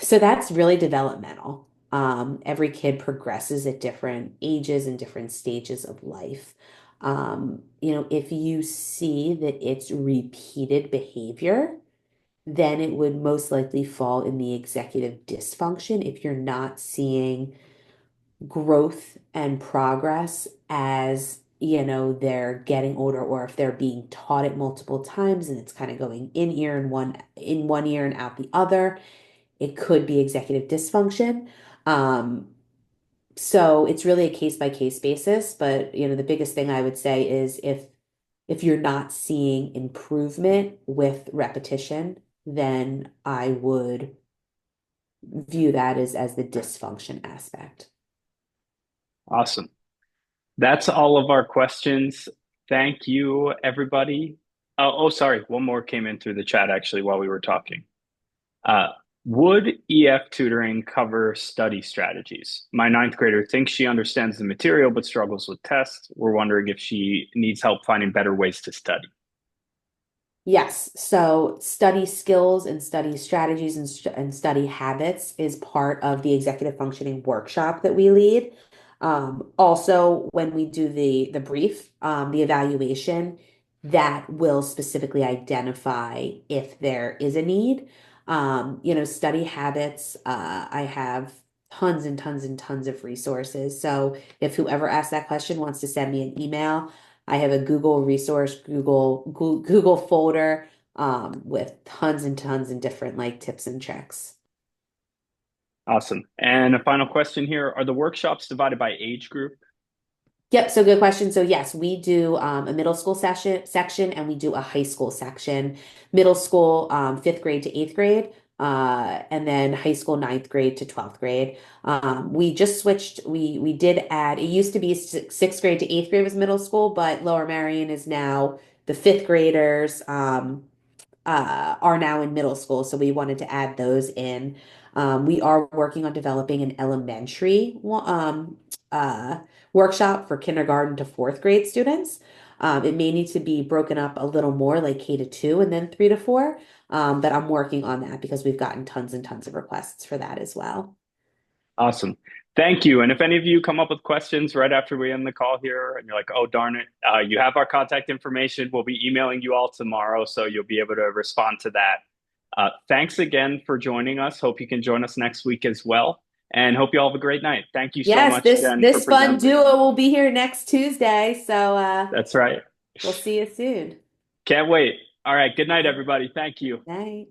So that's really developmental. Every kid progresses at different ages and different stages of life. If you see that it's repeated behavior, then it would most likely fall in the executive dysfunction if you're not seeing growth and progress as, they're getting older, or if they're being taught it multiple times and it's kind of going in one ear and out the other, it could be executive dysfunction. So it's really a case by case basis, but the biggest thing I would say is if you're not seeing improvement with repetition, then I would view that as the dysfunction aspect. Awesome. That's all of our questions. Thank you, everybody. Sorry. One more came in through the chat actually while we were talking. Uh, would EF tutoring cover study strategies? My ninth grader thinks she understands the material but struggles with tests. We're wondering if she needs help finding better ways to study. Yes, so study skills and study strategies and study habits is part of the executive functioning workshop that we lead. Also, when we do the brief, the evaluation, that will specifically identify if there is a need. Study habits, I have tons and tons and tons of resources. So if whoever asked that question wants to send me an email, I have a Google resource, Google folder, with tons and tons and different like tips and tricks. Awesome. And a final question here. Are the workshops divided by age group? Yep, so good question. So yes, we do a middle school section and we do a high school section. Middle school, fifth grade to eighth grade, and then high school ninth grade to 12th grade. We just switched. We did add. It used to be sixth grade to eighth grade was middle school, but Lower Marion is now the fifth graders. Are now in middle school, so we wanted to add those in. We are working on developing an elementary workshop for kindergarten to fourth grade students. It may need to be broken up a little more, like K to 2 and then 3 to 4. But I'm working on that because we've gotten tons and tons of requests for that as well. Awesome. Thank you. And if any of you come up with questions right after we end the call here and you're like, oh, darn it, you have our contact information. We'll be emailing you all tomorrow, so you'll be able to respond to that. Thanks again for joining us. Hope you can join us next week as well. And hope you all have a great night. Thank you so Yes, much, this Jen, for this fun presenting. duo will be here next Tuesday, so That's right. we'll see you soon. Can't wait. All right. Good night, everybody. Thank you. Night.